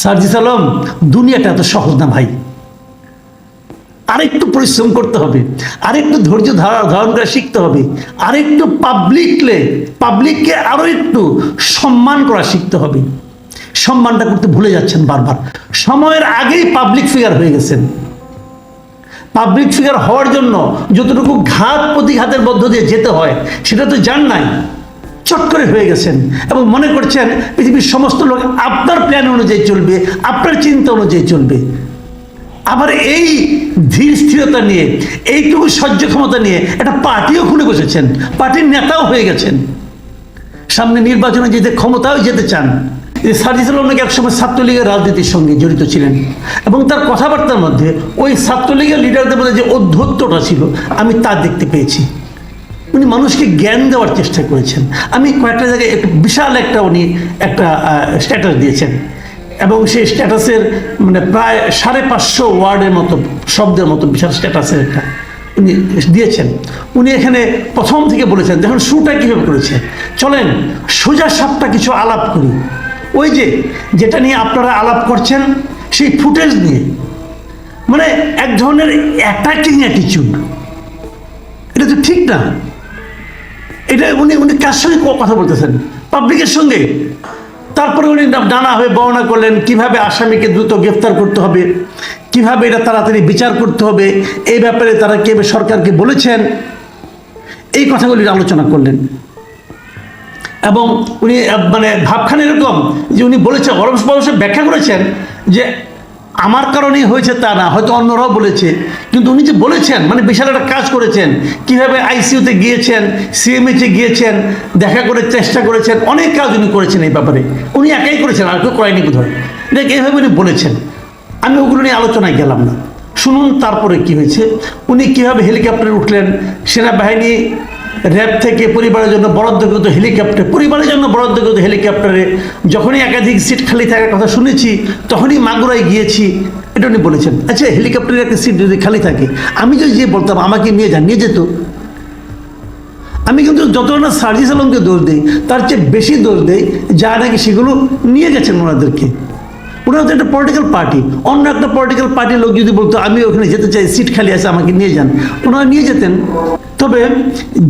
সার্জিস আলম, দুনিয়াটা এত সহজ না ভাই। আরেকটু পরিশ্রম করতে হবে, আরেকটু ধৈর্য ধারণ করে শিখতে হবে, আরেকটু পাবলিককে আরো একটু সম্মান করা শিখতে হবে। সম্মানটা করতে ভুলে যাচ্ছেন বারবার। সময়ের আগেই পাবলিক ফিগার হয়ে গেছেন। পাবলিক ফিগার হওয়ার জন্য যতটুকু ঘাত প্রতিঘাতের মধ্য দিয়ে যেতে হয় সেটা তো জান নাই, চট করে হয়ে গেছেন এবং মনে করছেন পৃথিবীর সমস্ত লোক আপনার প্ল্যান অনুযায়ী চলবে, আপনার চিন্তা অনুযায়ী চলবে। আবার এই ধীর স্থিরতা নিয়ে, এইটুকু সহ্য ক্ষমতা নিয়ে একটা পার্টিও খুলে বসেছেন, পার্টির নেতাও হয়ে গেছেন। সামনে নির্বাচনে যেতে ক্ষমতাও যেতে চান। সার্জিস আলম নাকি একসময় ছাত্রলীগের রাজনীতির সঙ্গে জড়িত ছিলেন এবং তার কথাবার্তার মধ্যে ওই ছাত্রলীগের লিডারদের মধ্যে যে অধ্যত্বটা ছিল আমি তা দেখতে পেয়েছি। উনি মানুষকে জ্ঞান দেওয়ার চেষ্টা করেছেন। আমি কয়েকটা জায়গায় বিশাল উনি একটা স্ট্যাটাস দিয়েছেন এবং সেই স্ট্যাটাসের প্রায় 550 ওয়ার্ডের মতো শব্দের মতো বিশাল স্ট্যাটাসের একটা উনি দিয়েছেন। উনি এখানে প্রথম থেকে বলেছেন, দেখুন শুরুটা কীভাবে করেছে, চলেন সোজা সাপটা কিছু আলাপ করি। ওই যেটা নিয়ে আপনারা আলাপ করছেন সেই ফুটেজ নিয়ে, এক ধরনের অ্যাটাকিং অ্যাটিচিউড, এটা তো ঠিক না। এটা উনি কার সঙ্গে কথা বলতেছেন? পাবলিকের সঙ্গে। তারপরে উনি নানাভাবে বর্ণনা করলেন কিভাবে আসামিকে দ্রুত গ্রেফতার করতে হবে, কিভাবে এটা তাড়াতাড়ি বিচার করতে হবে, এই ব্যাপারে তারা কিভাবে সরকারকে বলেছেন, এই কথাগুলি আলোচনা করলেন। এবং উনি ভাবখান এরকম যে উনি বলেছেন, অবশ্য ব্যাখ্যা করেছেন যে আমার কারণেই হয়েছে তা না, হয়তো অন্যরাও বলেছে, কিন্তু উনি যে বলেছেন বিশাল একটা কাজ করেছেন। কিভাবে আইসিইউতে গিয়েছেন, সিএমএইচে গিয়েছেন, দেখা করে চেষ্টা করেছেন, অনেক কাজ উনি করেছেন এই ব্যাপারে। উনি একাই করেছেন, আর কেউ করেনি বোধহয়। দেখ এইভাবে উনি বলেছেন। আমি ওগুলো নিয়ে আলোচনায় গেলাম না, শুনুন তারপরে কি হয়েছে। উনি কিভাবে হেলিকপ্টারে উঠলেন, সেনাবাহিনী র্যাব থেকে পরিবারের জন্য বরাদ্দকৃত হেলিকপ্টার, পরিবারের জন্য বরাদ্দকৃত হেলিকপ্টারে যখনই একাধিক সিট খালি থাকার কথা শুনেছি তখনই মাগুরায় গিয়েছি, এটা উনি বলেছেন। আচ্ছা, হেলিকপ্টারের একটা সিট যদি খালি থাকে, আমি যদি যে বলতাম আমাকে নিয়ে যান, নিয়ে যেত। আমি কিন্তু যত না সার্জিস আলমকে দোষ দিই, তার চেয়ে বেশি দোষ দেই যা নাকি সেগুলো নিয়ে গেছেন ওনাদেরকে। ওনারা তো একটা পলিটিক্যাল পার্টি, অন্য একটা পলিটিক্যাল পার্টির লোক যদি বলতো আমি ওখানে যেতে চাই, সিট খালি আছে আমাকে নিয়ে যান, ওনারা নিয়ে যেতেন। তবে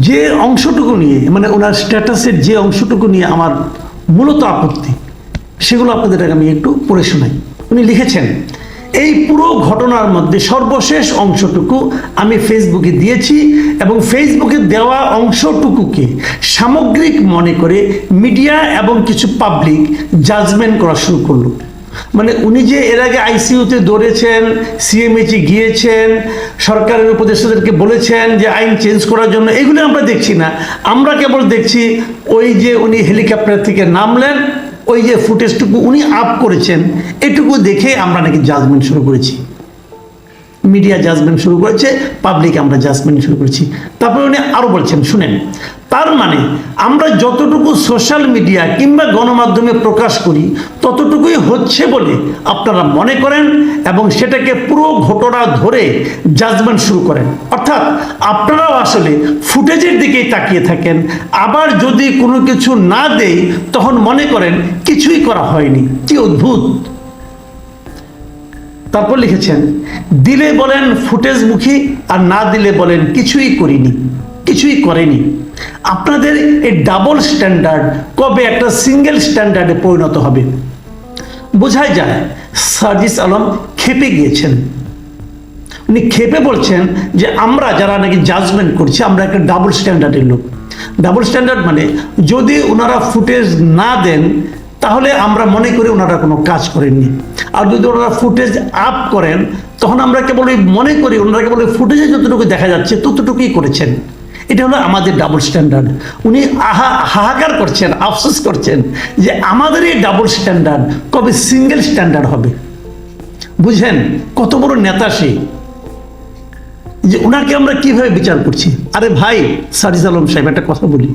যে অংশটুকু নিয়ে ওনার স্ট্যাটাসের যে অংশটুকু নিয়ে আমার মূলত আপত্তি, সেগুলো আপনাদের আমি একটু পড়ে শোনাই। উনি লিখেছেন, এই পুরো ঘটনার মধ্যে সর্বশেষ অংশটুকু আমি ফেসবুকে দিয়েছি এবং ফেসবুকে দেওয়া অংশটুকুকে সামগ্রিক মনে করে মিডিয়া এবং কিছু পাবলিক জাজমেন্ট করা শুরু করলো। উনি যে এর আগে আইসিইউতে দৌড়েছেন, সিএমএইচে গিয়েছেন, সরকারের উপদেষ্টাদেরকে বলেছেন যে আইন চেঞ্জ করার জন্য, এগুলো আমরা দেখছি না। আমরা কেবল দেখছি ওই যে উনি হেলিকপ্টার থেকে নামলেন, ওই যে ফুটেজটুকু উনি আপ করেছেন, এটুকু দেখে আমরা নাকি জাজমেন্ট শুরু করেছি। মিডিয়া জাজমেন্ট শুরু করেছে, পাবলিক আমরা জাজমেন্ট শুরু করেছি। তারপরে উনি আরো বলছেন, শুনেন, তার আমরা যতটুকু সোশ্যাল মিডিয়া কিংবা গণমাধ্যমে প্রকাশ করি ততটুকুই হচ্ছে বলে আপনারা মনে করেন এবং সেটাকে পুরো ঘটনা ধরে জাজমেন্ট শুরু করেন। অর্থাৎ আপনারাও আসলে ফুটেজের দিকেই তাকিয়ে থাকেন, আবার যদি কোনো কিছু না দেই তখন মনে করেন কিছুই করা হয়নি। কি অদ্ভুত! তারপর লিখেছেন, দিলে বলেন ফুটেজমুখী আর না দিলে বলেন কিছুই করিনি, কিছুই করেনি। আপনাদের এই ডাবল স্ট্যান্ডার্ড কবে একটা সিঙ্গেল স্ট্যান্ডার্ডে পরিণত হবে? বোঝাই যায় সার্জিস আলম ক্ষেপে গিয়েছেন। উনি ক্ষেপে বলছেন যে আমরা যারা নাকি জাজমেন্ট করছি আমরা একটা ডাবল স্ট্যান্ডার্ডের লোক। ডাবল স্ট্যান্ডার্ড যদি ওনারা ফুটেজ না দেন তাহলে আমরা মনে করি ওনারা কোনো কাজ করেননি, আর যদি ওনারা ফুটেজ আপ করেন তখন আমরা কেবল মনে করি ওনারা কেবল ফুটেজে যতটুকু দেখা যাচ্ছে ততটুকুই করেছেন। এটা হলো আমাদের ডাবল স্ট্যান্ডার্ড। উনি হাহাকার করছেন, আফসোস করছেন যে আমাদের এই ডাবল স্ট্যান্ডার্ড কবে সিঙ্গেল স্ট্যান্ডার্ড হবে। বুঝেন কত বড় নেতা সে, যে ওনাকে আমরা কিভাবে বিচার করছি। আরে ভাই সার্জিস আলম সাহেব, একটা কথা বলি,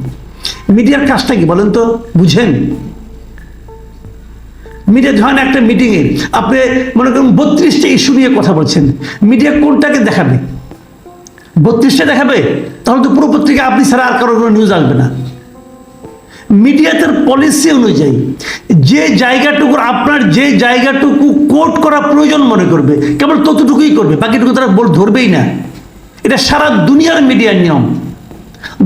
মিডিয়ার কাজটা কি বলেন তো? বুঝেন, মিডিয়া ধরেন একটা মিটিংয়ে আপনি মনে করুন 32টা ইস্যু নিয়ে কথা বলছেন, মিডিয়া কোনটাকে দেখাবে? 32টা দেখাবে? তাহলে তো পুরো পত্রিকা আপনি ছাড়া আর কারো কোনো নিউজ আসবে না। মিডিয়াতে পলিসি অনুযায়ী যে জায়গাটুকু কোট করা প্রয়োজন মনে করবে কেবল ততটুকুই করবে, বাকিটুকু তারা ধরবেই না। এটা সারা দুনিয়ার মিডিয়ার নিয়ম।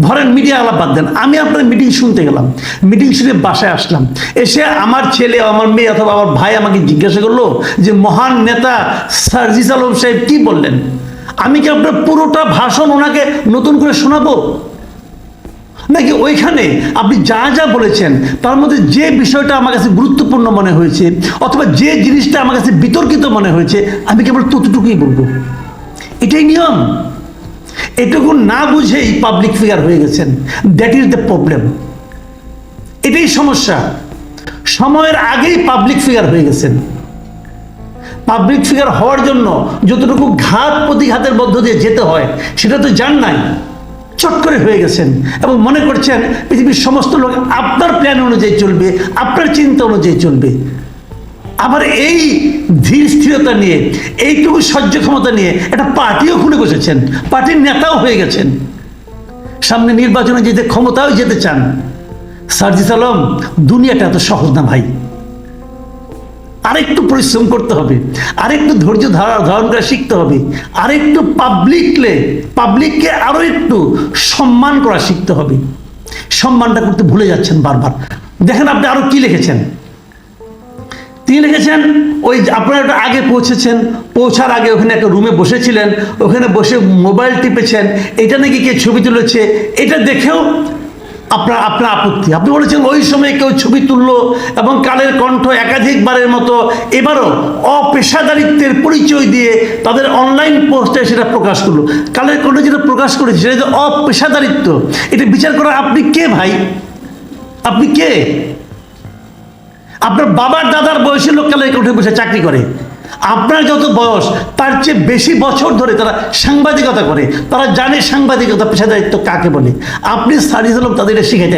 ধরেন মিডিয়া আলাপ বাদ দেন, আমি আপনার মিটিং শুনতে গেলাম, মিটিং শুনে বাসায় আসলাম, এসে আমার ছেলে, আমার মেয়ে অথবা আমার ভাই আমাকে জিজ্ঞাসা করলো যে মহান নেতা সার্জিস আলম সাহেব কি বললেন। আমি কি আপনার পুরোটা ভাষণ ওনাকে নতুন করে শোনাবো, নাকি ওইখানে আপনি যা যা বলেছেন তার মধ্যে যে বিষয়টা আমার কাছে গুরুত্বপূর্ণ মনে হয়েছে অথবা যে জিনিসটা আমার কাছে বিতর্কিত মনে হয়েছে আমি কেবল ততটুকুই বলবো? এটাই নিয়ম। এটুকু না বুঝেই পাবলিক ফিগার হয়ে গেছেন। That is the problem. এটাই সমস্যা। সময়ের আগেই পাবলিক ফিগার হয়ে গেছেন। পাবলিক ফিগার হওয়ার জন্য যতটুকু ঘাত প্রতিঘাতের মধ্য দিয়ে যেতে হয় সেটা তো জান নাই, চট করে হয়ে গেছেন এবং মনে করছেন পৃথিবীর সমস্ত লোক আপনার প্ল্যান অনুযায়ী চলবে, আপনার চিন্তা অনুযায়ী চলবে। আবার এই ধীর স্থিরতা নিয়ে, এইটুকু সহ্য ক্ষমতা নিয়ে একটা পার্টিও খুলে বসেছেন, পার্টির নেতাও হয়ে গেছেন, সামনে নির্বাচনে যেতে ক্ষমতাও যেতে চান। সার্জিস আলম, দুনিয়াটা এত সহজ না ভাই। আরেকটু পরিশ্রম করতে হবে, আরেকটু ধৈর্য ধারণ করা শিখতে হবে, আরেকটু পাবলিককে আরো একটু সম্মান করা শিখতে হবে। সম্মানটা করতে ভুলে যাচ্ছেন বারবার। দেখেন আপনি আরো কি লিখেছেন। তিনি লিখেছেন ওই আপনারা একটু আগে পৌঁছেছেন, পৌঁছার আগে ওখানে একটা রুমে বসেছিলেন, ওখানে বসে মোবাইল টিপেছেন, এটা নাকি কে ছবি তুলেছে, এটা দেখেও আপনার আপত্তি। আপনি বলেছেন ওই সময় কেউ ছবি তুললো এবং কালের কণ্ঠ একাধিকবারের মতো এবারও অপেশাদারিত্বের পরিচয় দিয়ে তাদের অনলাইন পোস্টে সেটা প্রকাশ করলো। কালের কণ্ঠ যেটা প্রকাশ করেছে সেটা যে অপেশাদারিত্ব, এটা বিচার করা আপনি কে ভাই? আপনি কে? আপনার বাবার দাদার বয়সী লোক কালের কণ্ঠে বসে চাকরি করে, আপনার যত বয়স তার চেয়ে বেশি বছর ধরে তারা সাংবাদিকতা করে, তারা জানে সাংবাদিকতা পেশাদারিত্ব কাকে বলে। আপনি সার্জিস আলম তাদের শিখাইতে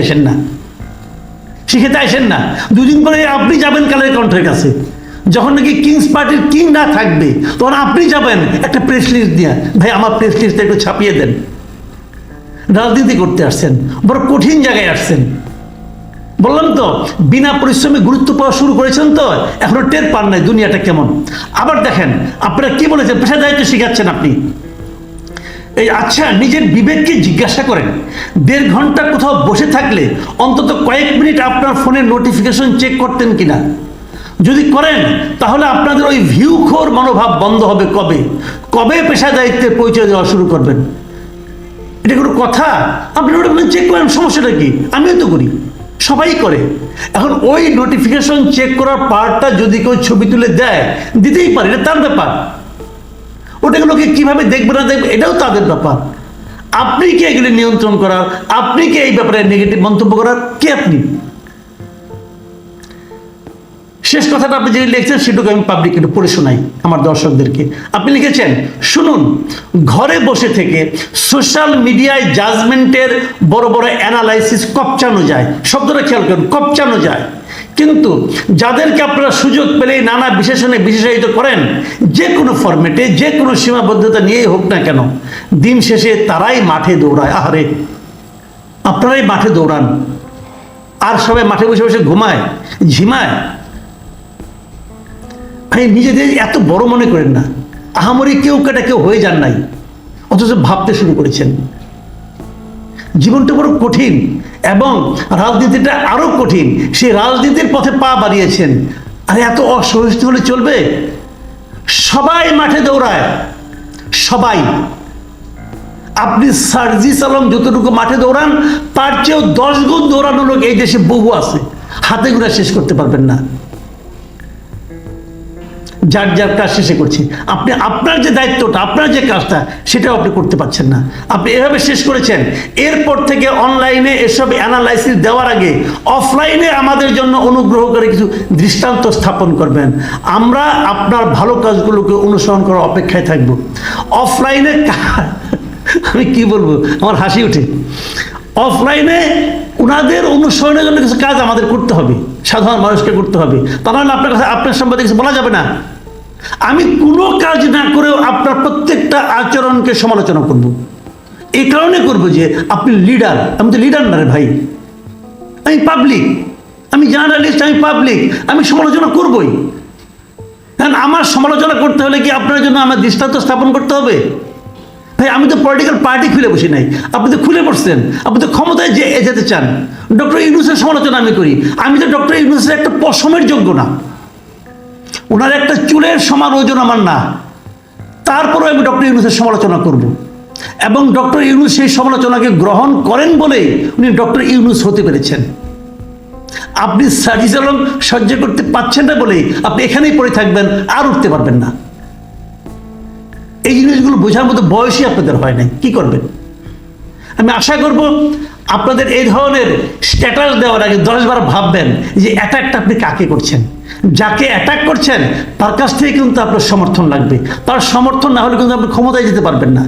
আসেন না। দুদিন পরে আপনি যাবেন কালের কণ্ঠের কাছে, যখন নাকি কিংস পার্টির কিং না থাকবে তখন আপনি যাবেন একটা প্রেস লিস্ট দিয়ে, ভাই আমার প্রেস লিস্টটা একটু ছাপিয়ে দেন। রাজনীতি করতে আসছেন, বড় কঠিন জায়গায় আসছেন। বললাম তো বিনা পরিশ্রমে গুরুত্ব পাওয়া শুরু করেছেন, তো এখনো টের পান নাই দুনিয়াটা কেমন। আবার দেখেন আপনারা কি বলেছেন, পেশাদারিত্ব শিখাচ্ছেন আপনি। এই আচ্ছা, নিজের বিবেককে জিজ্ঞাসা করেন, 1.5 ঘন্টা কোথাও বসে থাকলে অন্তত কয়েক মিনিট আপনার ফোনের নোটিফিকেশন চেক করতেন কিনা? যদি করেন তাহলে আপনাদের ওই ভিউখোর মনোভাব বন্ধ হবে। কবে পেশাদারিত্বের পরিচয় দেওয়া শুরু করবেন? এটা কোনো কথা? আপনি নোটিফিকেশন চেক করেন, সমস্যাটা কি? আমিও তো করি, সবাই করে। এখন ওই নোটিফিকেশন চেক করার পার্টটা যদি কেউ ছবি তুলে দেয়, দিতেই পারে, এটা তার ব্যাপার। ওটাগুলোকে কিভাবে দেখবে না দেখবে এটাও তাদের ব্যাপার। আপনি কি এগুলি নিয়ন্ত্রণ করার, আপনি কি এই ব্যাপারে নেগেটিভ মন্তব্য করার কে আপনি? শেষ কথাটা আপনি যেটা লিখছেন সেটুকু আমি পাবলিক একটু পড়ে শোনাই আমার দর্শকদেরকে। আপনি লিখেছেন, শুনুন, ঘরে বসে থেকে সোশ্যাল মিডিয়ায় জাজমেন্টের বড় বড় অ্যানালাইসিস কপচানো যায়। শব্দটা খেয়াল করুন, কপচানো যায়। কিন্তু যাদেরকে আপনারা সুযোগ পেলেই নানা বিশেষণে বিশেষায়িত করেন, যে কোনো ফরম্যাটে, যে কোনো সীমাবদ্ধতা নিয়েই হোক না কেন, দিন শেষে তারাই মাঠে দৌড়ায়। আহারে, আপনারাই মাঠে দৌড়ান, আর সবাই মাঠে বসে বসে ঘুমায়, ঝিমায়। ভাই, নিজেদের এত বড় মনে করেন না। আহামরি কেউ হয়ে যান নাই, অথচ ভাবতে শুরু করেছেন। জীবনটা বড় কঠিন এবং রাজনীতিটা আরো কঠিন। সেই রাজনীতির পথে পা বাড়িয়েছেন, আর এত অসহিষ্ণু হলে চলবে? সবাই মাঠে দৌড়ায়, সবাই। আপনি সার্জিস আলম যতটুকু মাঠে দৌড়ান তার চেয়েও 10 গুণ দৌড়ানো লোক এই দেশে বহু আছে, হাতে গোনা শেষ করতে পারবেন না। যার যার কাজ শেষে করছি, আপনি আপনার যে দায়িত্বটা, আপনার যে কাজটা, সেটাও আপনি করতে পারছেন না। আপনি এভাবে শেষ করেছেন। এরপর থেকে অনলাইনে এসব অ্যানালাইসিস দেওয়ার আগে অফলাইনে আমাদের জন্য অনুগ্রহ করে কিছু দৃষ্টান্ত স্থাপন করবেন। আমরা আপনার ভালো কাজগুলোকে অনুসরণ করার অপেক্ষায় থাকব। অফলাইনে আমি কি বলবো, আমার হাসি ওঠে। অফলাইনে ওনাদের অনুসরণের জন্য কিছু কাজ আমাদের করতে হবে, সাধারণ মানুষকে করতে হবে। তা নাহলে আপনার কাছে আপনার সম্বন্ধে কিছু বলা যাবে না। আমি কোনো কাজ না করেও আপনার প্রত্যেকটা আচরণকে সমালোচনা করব। এই কারণে করবো যে আপনি লিডার, আমি তো লিডার না রে ভাই। আমি পাবলিক, আমি জার্নালিস্ট, আমি পাবলিক, আমি সমালোচনা করবই। কারণ আমার সমালোচনা করতে হলে কি আপনার জন্য আমার দৃষ্টান্ত স্থাপন করতে হবে? ভাই আমি তো পলিটিক্যাল পার্টি খুলে বসি নাই, আপনি তো খুলে পড়ছেন, আপনি তো ক্ষমতায় যেতে চান। ডক্টর ইউনূসের সমালোচনা আমি করি, আমি তো ডক্টর ইউনূসের একটা পশমের যোগ্য না, ওনার একটা চুলের সমান ওজন আমার না, তারপরেও আমি ডক্টর ইউনূসের সমালোচনা করব। এবং ডক্টর ইউনূস সেই সমালোচনাকে গ্রহণ করেন বলেই উনি ডক্টর ইউনূস হতে পেরেছেন। আপনি সাজিদ আলম সহ্য করতে পারছেন না বলেই আপনি এখানেই পড়ে থাকবেন, আর উঠতে পারবেন না। এই জিনিসগুলো বোঝার মতো বয়সই আপনাদের হয় নাই, কি করবেন? আমি আশা করব আপনাদের এই ধরনের স্ট্যাটাস দেওয়ার আগে 10 বার ভাববেন যে অ্যাটাকটা আপনি কাকে করছেন। যাকে অ্যাটাক করছেন তার কাছ থেকে কিন্তু আপনার সমর্থন লাগবে, তার সমর্থন না হলে কিন্তু আপনি ক্ষমতায় যেতে পারবেন না।